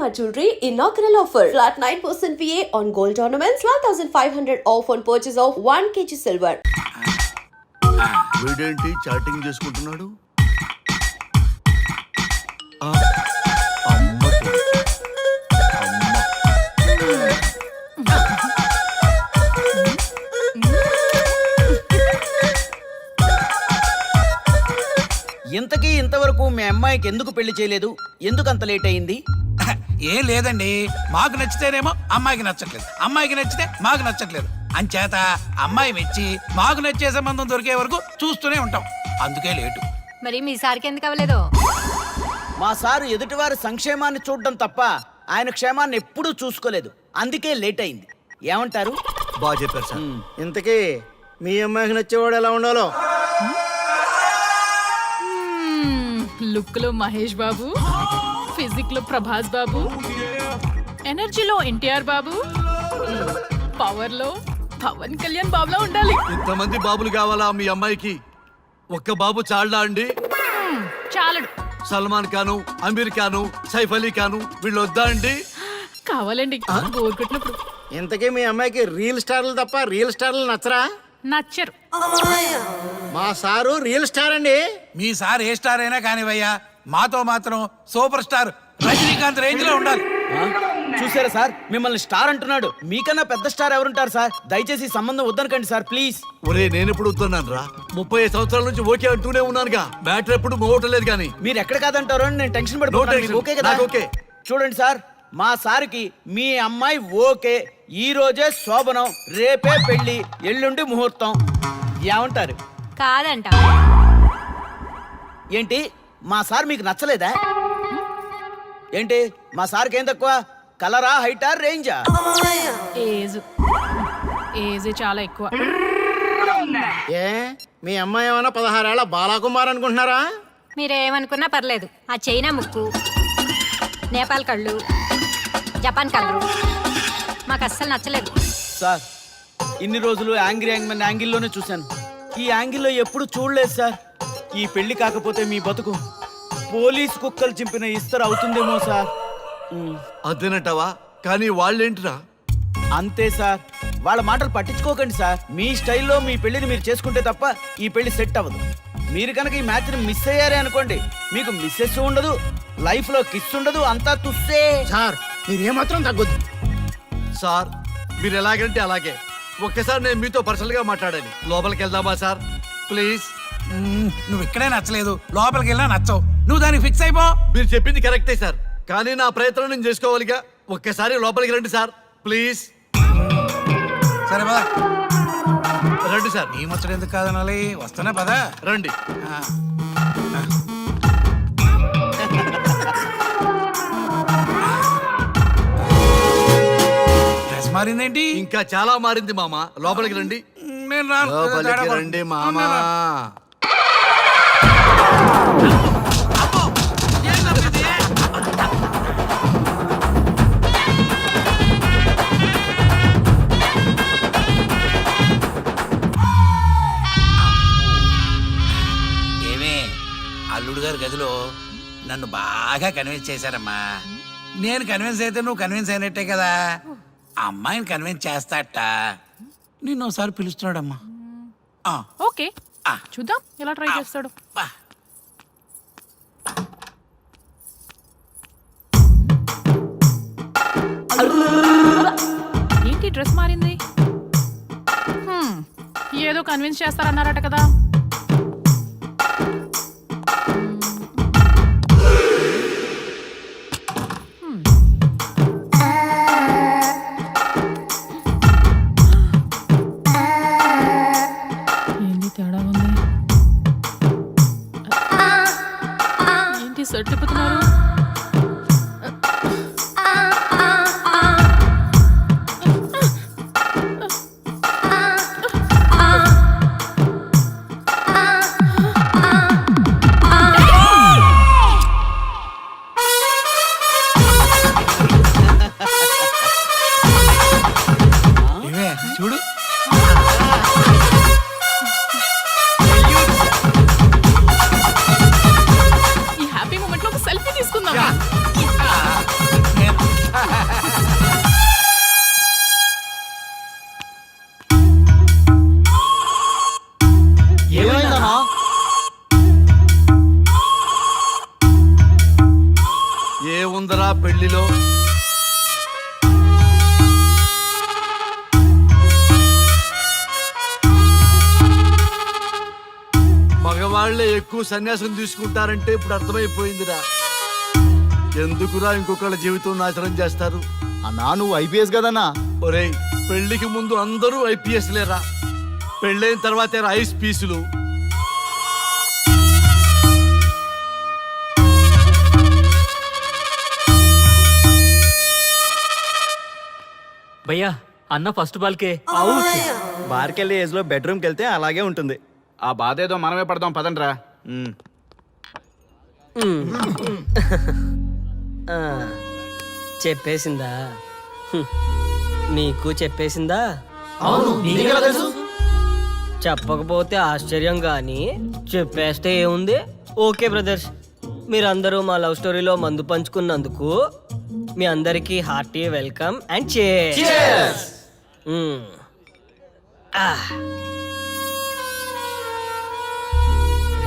Shalimar Jewelry inaugural offer. Flat 9% VA on gold ornaments, 12,500 off on purchase of 1 kg silver. వీడేంటి chatting చేసుకుంటున్నాడు? ఇంతకీ ఇంతవరకు మీ అమ్మాయికి ఎందుకు పెళ్లి చేయలేదు? ఎందుకు అంత లేట్ అయింది? ఏం లేదండి, మాకు నచ్చితేనేమో అమ్మాయికి నచ్చట్లేదు, అమ్మాయికి నచ్చితే మాకు నచ్చట్లేదు. అంచేత అమ్మాయి మెచ్చి మాకు నచ్చే సంబంధం దొరికే వరకు చూస్తూనే ఉంటాం. అందుకే లేటు. మరి మీ సార్కి ఎందుకు అవ్వలేదు? మా సారు ఎదుటివారి సంక్షేమాన్ని చూడడం తప్ప ఆయన క్షేమాన్ని ఎప్పుడూ చూసుకోలేదు. అందుకే లేట్ అయింది. ఏమంటారు? బాగా చెప్పారు సార్. ఇంతకీ మీ అమ్మాయికి నచ్చేవాడు ఎలా ఉండాలో? లుక్ లో మహేష్ బాబు, ఫిజిక్ లో ప్రభాస్ బాబు, ఎనర్జీలో ఎన్టీఆర్ బాబు, పవర్ లో పవన్ కళ్యాణ్ బాబులా ఉండాలి. ఇంతమంది బాబులు కావాలా మీ అమ్మాయికి? ఒక్క బాబు చాళ్ళా అండి? చాలడు. సల్మాన్ ఖాను, అమీర్ ఖాను, సైఫ్ అలీ ఖాను వీళ్ళు వద్దా అండి? కావాలండి బోర్ కొట్టినప్పుడు. ఇంతకీ మీ అమ్మాయికి రియల్ స్టార్లు తప్ప రియల్ స్టార్లు నచ్చరా? నచ్చరు. మా సారు రియల్ స్టార్ అండి. మీ సార్ ఏ స్టార్ అయినా కానివయ్యా, మాతో మాత్రం సూపర్ స్టార్ రజనీకాంత్ రేంజ్ లో ఉండాలి. చూసారా సార్, మిమ్మల్ని స్టార్ అంటున్నాడు. మీకన్నా పెద్ద స్టార్ ఎవరుంటారు సార్? దయచేసి సంబంధం వద్దనకండి సార్, ప్లీజ్. ఒరే నేను ఎప్పుడు వస్తున్నాను రా? 30 సంవత్సరాల నుంచి ఓకే అంటూనే ఉన్నానుగా. బ్యాటర్ ఎప్పుడు మోగటలేదు కానీ. మీరు ఎక్కడ కాదంటారో అని నేను టెన్షన్ పడిపోతాను. ఓకే కదా? ఓకే. చూడండి సార్, మా సార్కి మీ అమ్మాయి ఓకే. ఈ రోజే శోభనం, రేపే పెళ్లి, ఎల్లుండి ముహూర్తం. ఏమంటారు? కాదంట. ఏంటి, మా సార్ మీకు నచ్చలేదా? ఏంటి, మా సార్కి ఏం తక్కువ? కలరా, హైటా, రేంజా? ఏజ్ చాలా ఎక్కువ. ఏ మీ అమ్మాయి ఏమైనా 16 ఏళ్ల బాలాకుమార్ అనుకుంటున్నారా? మీరేమనుకున్నా పర్లేదు. ఆ చైనా ముక్కు, నేపాల్ కళ్ళు, జపాన్ కళ్ళు మాకు అస్సలు నచ్చలేదు. సార్, ఇన్ని రోజులు యాంగ్రీ యాంగ్మెన్ యాంగిల్లోనే చూశాను. ఈ యాంగిల్లో ఎప్పుడు చూడలేదు సార్. ఈ పెళ్లి కాకపోతే మీ బతుకు పోలీస్ కుక్కలు చింపిన ఇస్తరు అవుతుందేమో సార్. అదేనటవా? కానీ వాళ్ళేంటిరా? అంతే సార్, వాళ్ళ మాటలు పట్టించుకోకండి సార్. మీ స్టైల్లో మీ పెళ్లిని మీరు చేసుకుంటే తప్ప ఈ పెళ్లి సెట్ అవ్వదు. మీరు కనుక ఈ మ్యాచ్ని మిస్ అయ్యారే అనుకోండి, మీకు మిస్సెస్ ఉండదు, లైఫ్ లో కిస్ ఉండదు, అంతా తుస్సే. సార్ మీరు ఏమాత్రం తగ్గొద్దు. సార్ మీరు ఎలాగంటే అలాగే. ఒక్కసారి నేను మీతో పర్సనల్ గా మాట్లాడాలి. లోపలికి వెళ్దామా సార్? ప్లీజ్. నువ్వు ఇక్కడే నచ్చలేదు, లోపలికి వెళ్ళినా నచ్చవు. నువ్వు దానికి ఫిక్స్ అయిపో. మీరు చెప్పింది కరెక్టే సార్, కానీ నా ప్రయత్నం నేను చేసుకోవాలిగా. ఒక్కసారి లోపలికి రండి సార్, ప్లీజ్. సరే పదా, రండి సార్. నీ ముచ్చట ఎందుకు కాదనాలి? వస్తానే పదా, రండి. డ్రెస్ మారిందేంటి? ఇంకా చాలా మారింది మామ. లోపలికి రండి. నేను రాను. లోపలికి రండి మామ. ఏమే, అల్లుడు గారి గదిలో నన్ను బాగా కన్విన్స్ చేశారమ్మా. నేను కన్విన్స్ అయితే నువ్వు కన్విన్స్ అయినట్టే కదా. అమ్మాయిని కన్విన్స్ చేస్తాట. నిన్ను ఒకసారి పిలుస్తున్నాడమ్మా. ఓకే, చూద్దాం ఎలా ట్రై చేస్తాడు. ఏంటి డ్రెస్ మారింది? ఏదో కన్విన్స్ చేస్తారన్నారట కదా. ఏంటి తేడా ఉంది? ఏంటి సర్టిపోతున్నారు? ఏముందరా పెళ్లిలో? మగవాళ్లే ఎక్కువ సన్యాసం తీసుకుంటారంటే ఇప్పుడు అర్థమైపోయిందిరా. ఎందుకురా ఇంకొకళ్ళ జీవితం నాశనం చేస్తారు? అన్నా నువ్వు ఐపీఎస్ కదన్నా. ఒరేయ్, పెళ్లికి ముందు అందరూ ఐపీఎస్ లేరా, పెళ్ళైన తర్వాతే ఐస్ పీసులు. భయ్యా అన్న ఫస్ట్ బాల్కే బార్కెళ్ళి ఏజ్ లో బెడ్రూమ్కి వెళ్తే అలాగే ఉంటుంది. ఆ బాధ ఏదో మనమే పడదాం పదండ్రా. చెప్పేసిందా? నీకు చెప్పేసిందా? చెప్పకపోతే ఆశ్చర్యం గాని చెప్పేస్తే ఏముంది? ఓకే బ్రదర్స్, మీరందరూ మా లవ్ స్టోరీలో మందు పంచుకున్నందుకు మీ అందరికీ హార్టీ వెల్కమ్ అండ్ చేర్స్.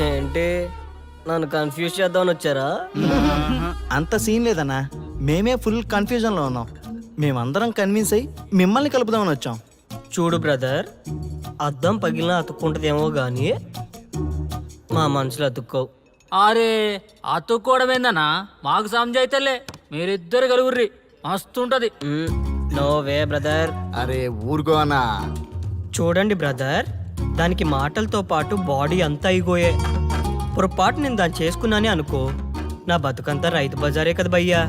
ఏంటి నన్ను కన్ఫ్యూజ్ చేద్దామని వచ్చారా? అంత సీన్ లేదన్నా, మేమే ఫుల్ కన్ఫ్యూజన్ లో ఉన్నాం. మేమందరం కన్విన్స్ అయ్యి మిమ్మల్ని కలుపుదామని వచ్చాం. చూడు బ్రదర్, అద్దం పగిలిన అతుక్కుంటదేమో గాని మా మనసులో అతుక్కోవు. అరే అతుక్కోవడమేందన్నా, మాకు సమజైతేలే, మీరిద్దరు కలుగుర్రి మస్తుంటది. No way brother. అరే ఊరుకో అన్నా. చూడండి బ్రదర్, దానికి మాటలతో పాటు బాడీ అంతా అయిపోయే. పొరపాటు నేను దాన్ని చేసుకున్నానే అనుకో, నా బతుకంతా రైతు బజారే కదా భయ్యా.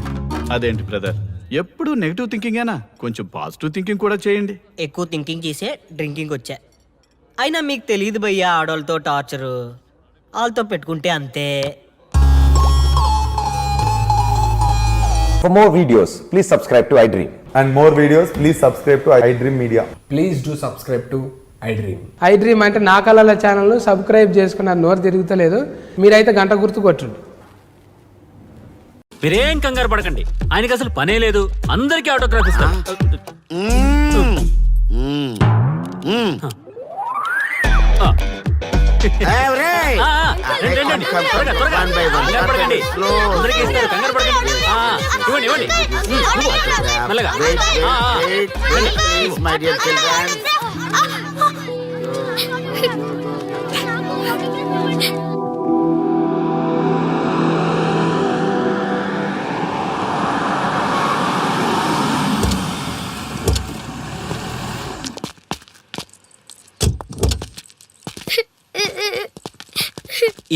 అదేంటి బ్రదర్, ఎప్పుడు నెగిటివ్ థింకింగేనా? కొంచెం పాజిటివ్ థింకింగ్ కూడా చేయండి. ఎక్కువ థింకింగ్ చేసే డ్రింకింగ్ వచ్చా. అయినా మీకు తెలియదు భయ్యా ఆడవాళ్ళతో టార్చరు. వాళ్ళతో పెట్టుకుంటే అంతే. For more videos, please subscribe to iDream. And more videos, please subscribe to iDream Media. Please do subscribe to iDream. iDream అంటే నా కళల ఛానల్ సబ్స్క్రైబ్ చేసుకున్న నోరు తిరుగుతలేదు. మీరైతే గంట గుర్తు కొట్టండి. మీరేం కంగారు పడకండి, ఆయనకి అసలు పనే లేదు, అందరికీ ఆటోగ్రాఫ్ ఇస్తాం. అందరికీ ఇస్తారు, కంగారు పడకండి. ఇవ్వండి ఇవ్వండి మెల్లగా.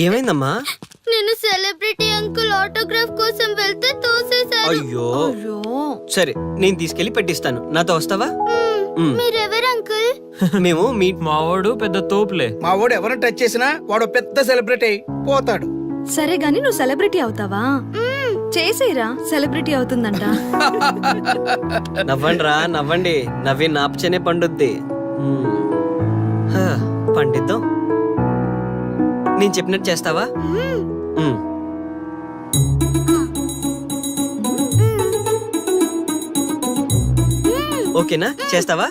ఏమైందమ్మా? నేను సెలబ్రిటీ అంకుల్ ఆటోగ్రాఫ్ కోసం వెళ్తే తోసేశారు. అయ్యో, సరే నేను తీసుకెళ్లి పెట్టిస్తాను. నాతో వస్తావా? మీరెవరు అంకుల్? మేము మీ మావాడు పెద్ద తోపులే. మా వాడు ఎవరిని టచ్ చేసినా వాడు పెద్ద సెలబ్రిటీ అయి పోతాడు. సరే గాని నువ్వు సెలబ్రిటీ అవుతావా? చేసేరా, సెలబ్రిటీ అవుతుందంట. నవ్వండి రా నవ్వండి, నవ్వి నాపచనే పండుద్ది. పండిద్దాం. నేను చెప్పినట్టు చేస్తావా? ఓకేనా, చేస్తావా?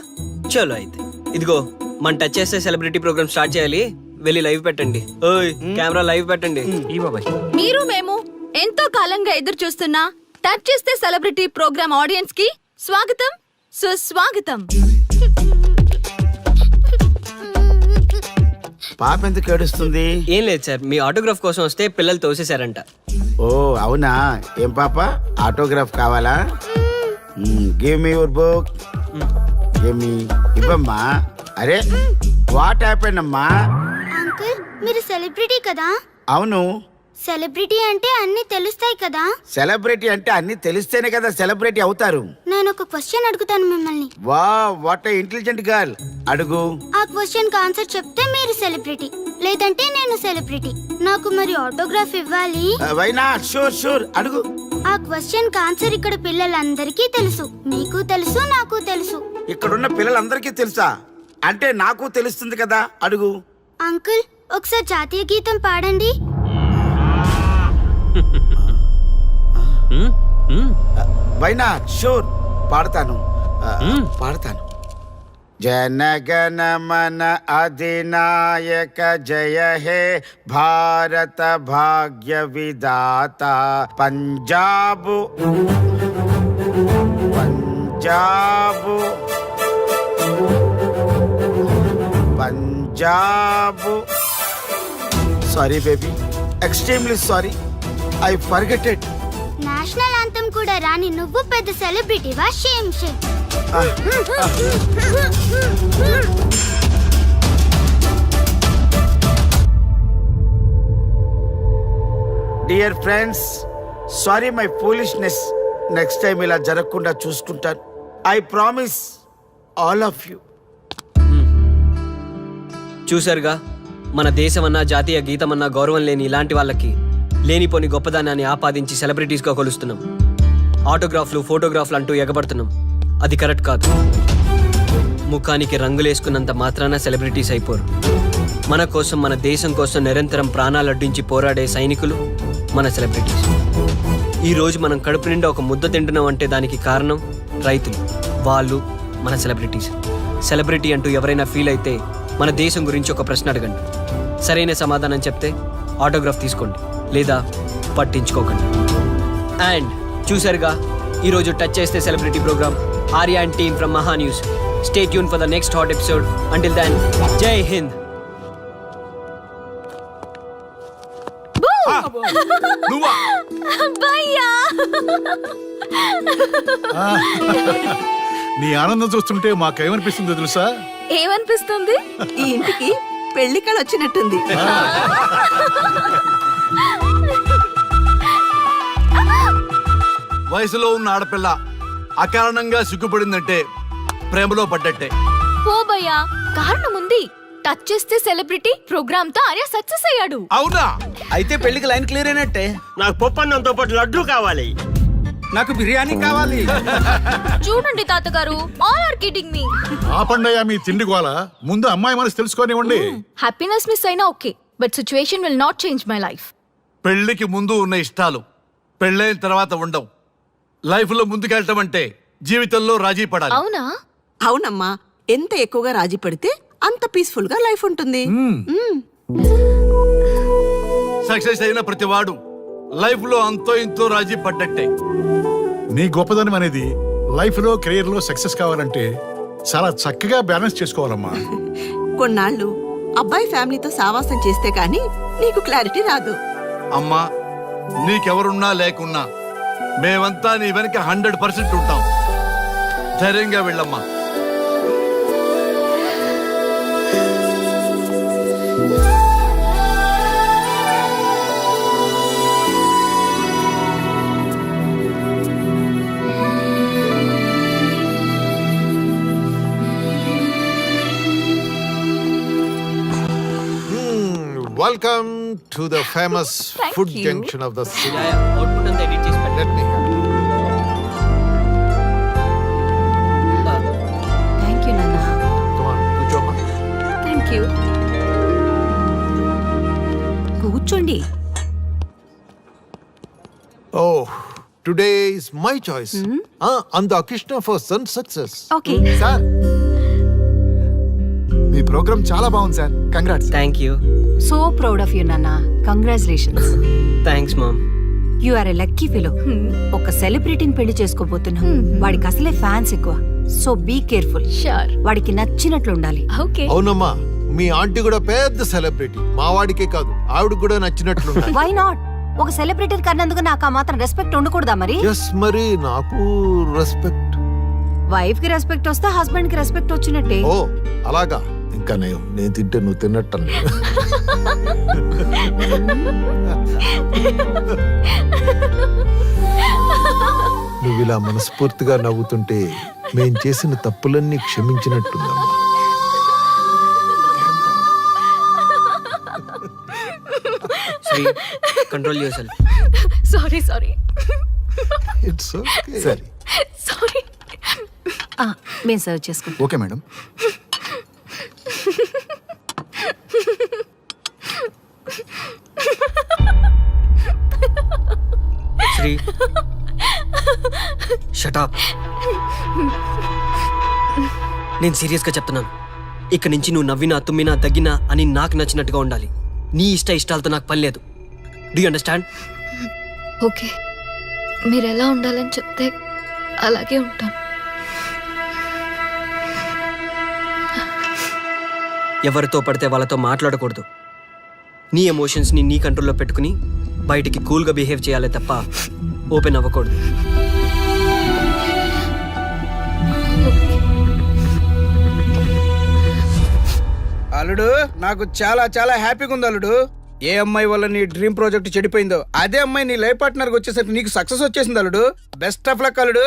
చలో అయితే ఇదిగో, మన టచ్ చేస్తే సెలబ్రిటీ ప్రోగ్రామ్ స్టార్ట్ చేయాలి. వెళ్ళి లైవ్ పెట్టండి. ఓయ్ కెమెరా లైవ్ పెట్టండి. ఈ బాబాయ్, మీరు మేము ఎంతో కాలంగా ఎదురు చూస్తున్న టచ్ చేస్తే సెలబ్రిటీ ప్రోగ్రామ్ ఆడియన్స్ కి స్వాగతం, సుస్వాగతం. పాప ఎందుకు ఏడుస్తుంది? ఏం లేదు సార్, మీ ఆటోగ్రాఫ్ కోసం వస్తే పిల్లలు తోసేశారంట. ఓ అవునా? ఏం పాప, ఆటోగ్రాఫ్ కావాలా? Give me your book. Give me. ఇవ్వమ్మా. అరే వాట్ హ్యాపెండ్ అమ్మా? అంకుల్ మీరు సెలబ్రిటీ కదా? అవును. సెలబ్రిటీ అంటే అన్ని తెలుస్తాయి కదా? సెలబ్రిటీ అంటే అన్ని తెలిస్తేనే కదా సెలబ్రిటీ అవుతారు. నేను ఒక క్వశ్చన్ అడుగుతాను మిమ్మల్ని. వా వాట్ ఏ ఇంటెలిజెంట్ గర్ల్. అడుగు. ఆ క్వశ్చన్ కి ఆన్సర్ చెప్తే మీరు సెలబ్రిటీ, లేదంటే నేను సెలబ్రిటీ. నాకు మరి ఆటోగ్రాఫ్ ఇవ్వాలి. వైనా? షూర్ షూర్, అడుగు. ఆ క్వశ్చన్ కి ఆన్సర్ ఇక్కడ పిల్లలందరికీ తెలుసు, మీకు తెలుసు, నాకు తెలుసు. ఇక్కడున్న పిల్లలందరికీ తెలుసా? అంటే నాకు తెలుస్తుంది కదా. అడుగు. అంకుల్ ఒకసారి జాతీయ గీతం పాడండి. వైనా? షూర్, పాడతాను. పాడతాను. జనగణ మన అధినాయక జయ హే భారత భాగ్య విధాత Punjab Punjab Punjab sorry baby, extremely sorry, I forget it. National anthem కూడా రాని నువ్వు పెద్ద సెలబ్రిటీవా? Shame shame. Dear friends, sorry my foolishness. Next time ఇలా జరగకుండా చూసుకుంటాను. I promise all of you. చూశారుగా, మన దేశమన్నా జాతీయ గీతమన్నా గౌరవం లేని ఇలాంటి వాళ్ళకి లేనిపోని గొప్పదానాన్ని ఆపాదించి సెలబ్రిటీస్గా కొలుస్తున్నాం. ఆటోగ్రాఫ్లు, ఫోటోగ్రాఫ్లు అంటూ ఎగబడుతున్నాం. అది కరెక్ట్ కాదు. ముఖానికి రంగులేసుకున్నంత మాత్రాన సెలబ్రిటీస్ అయిపోరు. మన కోసం, మన దేశం కోసం నిరంతరం ప్రాణాలు అడ్డించి పోరాడే సైనికులు మన సెలబ్రిటీస్. ఈరోజు మనం కడుపు నిండా ఒక ముద్ద తింటున్నాం అంటే దానికి కారణం రైతులు. వాళ్ళు మన సెలబ్రిటీస్. సెలబ్రిటీ అంటూ ఎవరైనా ఫీల్ అయితే మన దేశం గురించి ఒక ప్రశ్న అడగండి. సరైన సమాధానం చెప్తే ఆటోగ్రాఫ్ తీసుకోండి, లేదా పట్టించుకోకండి. అండ్ చూసారుగా, ఈరోజు టచ్ చేస్తే celebrity program. Arya and team from Maha news. Stay tune for the next hot episode. Until then, జై హింద్. నీ ఆనందం చూస్తుంటే మాకేమనిపిస్తుందో తెలుసా? ఏమనిపిస్తుంది? ఈ ఇంటికి పెళ్లి కళ వచ్చినట్టుంది. వయసులో ఉన్న ఆడపిల్ల అకారణంగా సిగ్గుపడిందంటే ప్రేమలో పడ్డట్టే. ఓ భయ్యా, కారణం ఉంది. టచ్ చేస్తే సెలబ్రిటీ ప్రోగ్రామ్ తో ఆర్య సక్సెస్ అయ్యాడు. అవునా? అయితే పెళ్లికి లైన్ క్లియర్ అయినట్టే. నాకు పప్పన్నంతో పాటు లడ్డు కావాలి. నాకు బిర్యానీ కావాలి. చూడండి తాతగారు, ఆల్ ఆర్ కిడింగ్ మీ. ఆపండయ్యా మీ తిండి గోల. ముందు అమ్మాయి మనసు తెలుసుకోనివ్వండి. హ్యాపీనెస్ మిస్ అయినా okay, but situation will not change my life. పెళ్లికి ముందు ఉన్న ఇష్టాలు పెళ్ళైన తర్వాత ఉండవు. లైఫ్లో ముందుకెళ్ళటం అంటే జీవితంలో రాజీ పడాలి. అవునా? అవునమ్మా, ఎంత ఎక్కువగా రాజీ పడితే అంత పీస్ఫుల్ గా లైఫ్ ఉంటుంది. సక్సెస్ అయిన ప్రతి వాడు లైఫ్ లో అంతో ఇంతో రాజీ పడ్డట్టే. నీ గొప్పదనం అనేది లైఫ్ లో, కెరీర్ లో సక్సెస్ కావాలంటే చాలా చక్కగా బ్యాలెన్స్ చేసుకోవాలమ్మా. కొన్నాళ్ళు అబ్బాయి ఫ్యామిలీతో సావాసం చేస్తే కానీ నీకు క్లారిటీ రాదు. అమ్మా, నీకెవరున్నా లేకున్నా మేమంతా నీ వెనక 100% ఉంటాం. ధైర్యంగా వెళ్ళమ్మా. Welcome to the famous food junction of the city. Output అంతా ఎడిట్ చేసి పెట్టండి. Let me have. Thank you నాన్న. Come on, కూర్చోమ్మా. Thank you. కూర్చోండి. Oh, today is my choice. On the occasion for son's success. Okay. Sir, మీ program చాలా బాగుంది సార్. Congrats. Thank you. So proud of you నాన్న. Congratulations. Thanks mom. You are a lucky fellow. ఒక సెలబ్రిటీని పెళ్లి చేసుకోబోతున్నాం. వాడికి అసలే ఫ్యాన్స్ ఎక్కువ. So be careful. షూర్. వాడికి నచ్చినట్లు ఉండాలి. ఓకే. అవునమ్మా, మీ ఆంటీ కూడా పెద్ద సెలబ్రిటీ. మా వాడికే కాదు, ఆవిడ కూడా నచ్చినట్లు. Why not? ఒక సెలబ్రిటీ కన్నందుకు నాకు ఆ మాత్రం రెస్పెక్ట్ ఉండకూడదా మరి? ఎస్, మరి నాకు రెస్పెక్ట్. వైఫ్ కి రెస్పెక్ట్ వస్తే హస్బెండ్ కి రెస్పెక్ట్ వచ్చినట్టే. ఓ అలాగా. ఇంకా నేను తింటే నువ్వు తిన్నట్టు. నువ్వు ఇలా మనస్ఫూర్తిగా నవ్వుతుంటే మేం చేసిన తప్పులన్నీ క్షమించినట్టుందమ్మా. Sri, control your sorry sorry. It's okay. సరే, సారీ. మేము సర్వ్ చేసుకుంటాం. Okay madam. Sri, shut up. నేను సీరియస్గా చెప్తున్నాను. ఇక్కడి నుంచి నువ్వు నవ్వినా తుమ్మినా దగ్గినా అని నాకు నచ్చినట్టుగా ఉండాలి. నీ ఇష్టాలతో నాకు పని లేదు. Do you understand? ఓకే, మీరు ఎలా ఉండాలని చెప్తే అలాగే ఉంటాను. ఎవరితో పడితే వాళ్ళతో మాట్లాడకూడదు. నీ ఎమోషన్స్ని నీ కంట్రోల్లో పెట్టుకుని బయటికి కూల్గా బిహేవ్ చేయాలి తప్ప ఓపెన్ అవ్వకూడదు. అల్లుడు, నాకు చాలా చాలా హ్యాపీగా ఉంది అల్లుడు. ఏ అమ్మాయి వల్ల నీ డ్రీమ్ ప్రాజెక్ట్ చెడిపోయిందో అదే అమ్మాయి నీ లైఫ్ పార్ట్నర్కి వచ్చేసరికి నీకు సక్సెస్ వచ్చేసింది అల్లుడు. బెస్ట్ ఆఫ్ లక్ అల్లుడు.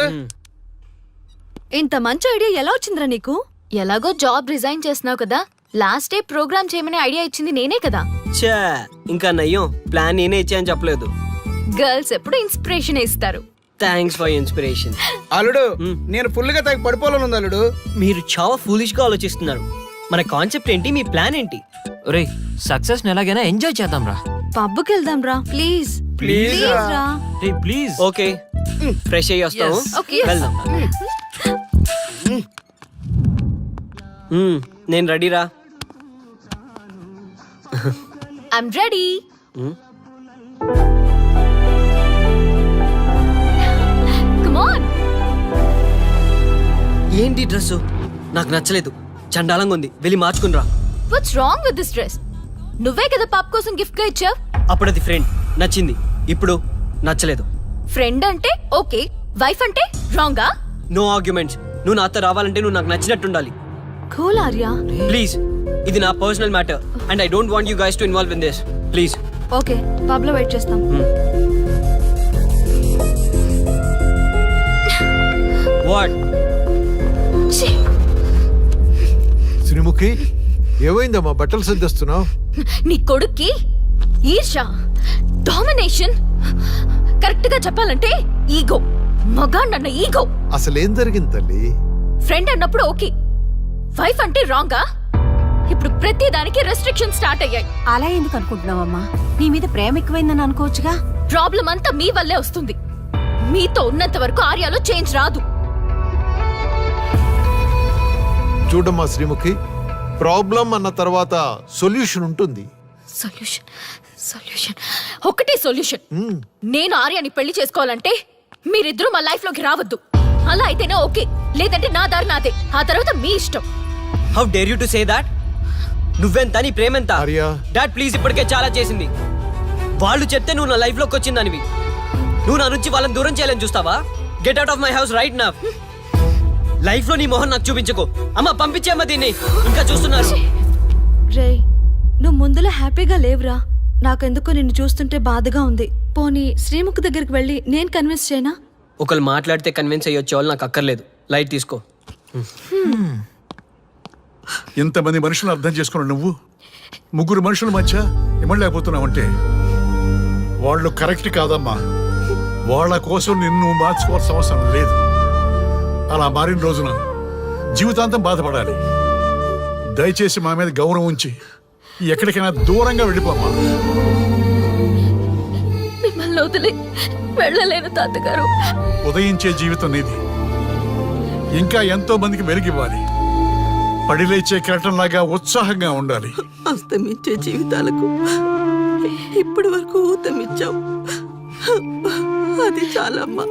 ఇంత మంచి ఐడియా ఎలా వచ్చిందిరా నీకు? ఎలాగో జాబ్ రిజైన్ చేస్తున్నావు కదా, లాస్ట్ డే ప్రోగ్రామ్ చేయమని ఐడియా ఇచ్చింది నేనే కదా. చా, ఇంకా నయ్యం, ప్లాన్ నేనే ఇచ్చాయని చెప్పలేదు. గర్ల్స్ ఎప్పుడు ఇన్స్పిరేషన్ ఇస్తారు. Thanks for inspiration. అల్లుడు, నేను ఫుల్ గా తగ్గి పడిపోవాలని ఉంది అల్లుడు. మీరు చాలా ఫూలిష్ గా ఆలోచిస్తున్నారు. మన కాన్సెప్ట్ ఏంటి, మీ ప్లాన్ ఏంటి? ఒరేయ్, సక్సెస్ ని ఎలాగైనా ఎంజాయ్ చేద్దాం రా. పబ్కి వెళ్దాం రా, ప్లీజ్ ప్లీజ్ రా. రే ప్లీజ్. ఓకే, ఫ్రెష్ అయ్యి వస్తాము. Okay. వెళ్దాం. నేను రెడీరా. I'm ready. Come on. ఏంటి డ్రెస్? నాకు నచ్చలేదు, చండాలంగా ఉంది. వెళ్ళి మార్చుకునిరా. What's wrong with this dress? నువ్వే కదా పాప కోసం గిఫ్ట్ గా ఇచ్చావు. అప్పుడు అది ఫ్రెండ్, నచ్చింది. ఇప్పుడు నచ్చలేదు. ఫ్రెండ్ అంటే ఓకే, వైఫ్ అంటే రాంగా? No arguments. నువ్వు నాతో రావాలంటే నువ్వు నాకు నచ్చినట్టు ఉండాలి. కూల్ ఆర్యా. ప్లీజ్, ఇది నా personal matter and I don't want you guys to involve in this. Please. Okay, pub లో వెయిట్ చేస్తాం. వాట్? శ్రీముఖి, ఏమైందమ్మా బట్టలు సర్దిస్తున్నావు? నీ కొడుక్కి ఈర్ష, డామినేషన్, కరెక్ట్ గా చెప్పాలంటే ఈగో. మగాండన్న ఈగో. అసలేం జరిగింది తల్లి? ఫ్రెండ్ అన్నప్పుడు ఓకే, వైఫ్ అంటే రాంగా? ఇప్పుడు ప్రతి దానికి రెస్ట్రిక్షన్ స్టార్ట్ అయ్యాయి. అలా ఎందుకు అనుకుంటున్నావమ్మా? నీ మీద ప్రేమ ఎక్కువైందని అనుకోవచ్చుగా. ప్రాబ్లం అంతా మీ వల్లే వస్తుంది. మీతో ఉన్నంత వరకు ఆర్యాలో చేంజ్ రాదు. చూడమ్మా శ్రీముఖి, ప్రాబ్లం అన్న తర్వాత సొల్యూషన్ ఉంటుంది. సొల్యూషన్, సొల్యూషన్, ఒకటే సొల్యూషన్. నేను ఆర్యాని పెళ్లి చేసుకోవాలంటే మీరిద్దరూ మా లైఫ్ లోకి రావద్దు. అలా అయితేనే ఓకే, లేదంటే నా దారి నాదే. ఆ తర్వాత మీ ఇష్టం. How dare you to say that? నువ్వెంత, నీ ప్రేమెంత? డాడ్ ప్లీజ్, ఇప్పటికే చాలా చేసింది. వాళ్ళు చెప్తే నువ్వు నా లైఫ్ లోకి వచ్చిందానివి. నువ్వు నా నుంచి వాళ్ళని దూరం చేయాలని చూస్తావా? Get out of my house right now. Life లో నీ మొహం నాకు చూపించకు. అమ్మ, పంపించేమ్మా దీన్ని. ఇంకా చూస్తున్నారు. రే, నువ్వు ముందులో హ్యాపీగా లేవురా. నాకెందుకో నిన్ను చూస్తుంటే బాధగా ఉంది. పోనీ శ్రీముఖ్ దగ్గరికి వెళ్ళి నేను కన్విన్స్ చేయనా? ఒకళ్ళు మాట్లాడితే కన్విన్స్ అయ్యొచ్చే వాళ్ళు నాకు అక్కర్లేదు. లైట్ తీసుకో. ఇంతమంది మనుషులు అర్థం చేసుకున్న నువ్వు ముగ్గురు మనుషుల మధ్య ఇమ్మలేకపోతున్నావంటే వాళ్ళు కరెక్ట్ కాదమ్మా. వాళ్ళ కోసం నిన్ను మార్చుకోవాల్సిన అవసరం లేదు. అలా మారిన రోజున జీవితాంతం బాధపడాలి. దయచేసి మా మీద గౌరవం ఉంచి ఎక్కడికైనా దూరంగా వెళ్ళిపోమ్మా. మిమ్మల్ని వదిలి వెళ్ళలేను తాతగారు. ఉదయించే జీవితం నీది. ఇంకా ఎంతో మందికి వెలుగివ్వాలి. పడిలేచే కెరటంలాగా ఉత్సాహంగా ఉండాలి. అస్తమించే జీవితాలకు ఇప్పటి వరకు ఊతమిచ్చావు. అది చాలమ్మా.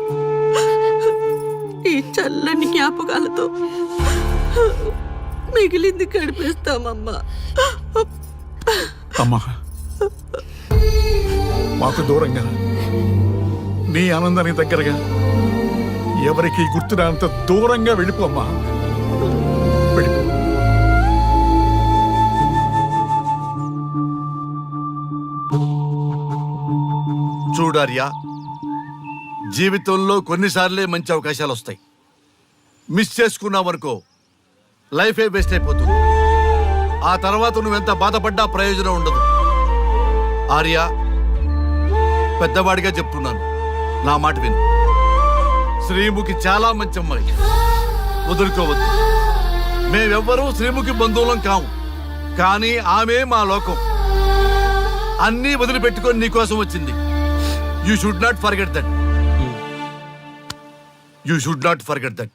ఈ చల్లని జ్ఞాపకాలతో మిగిలింది గడిపేస్తామమ్మా. అమ్మా, మాకు దూరంగా నీ ఆనందానికి దగ్గరగా ఎవరికి గుర్తురానంత దూరంగా వెళ్ళిపోమ్మా. వెళ్ళిపో. చూడార్యా, జీవితంలో కొన్నిసార్లే మంచి అవకాశాలు వస్తాయి. మిస్ చేసుకున్నావనుకో లైఫే వేస్ట్ అయిపోతుంది. ఆ తర్వాత నువ్వెంత బాధపడ్డా ప్రయోజనం ఉండదు. ఆర్య, పెద్దవాడిగా చెప్తున్నాను, నా మాట విను. శ్రీముఖి చాలా మంచి అమ్మాయి, వదులుకోవద్దు. మేమెవ్వరూ శ్రీముఖి బంధువులం కాము, కానీ ఆమె మా లోకం. అన్నీ వదిలిపెట్టుకొని నీకోసం వచ్చింది. You should not forget that.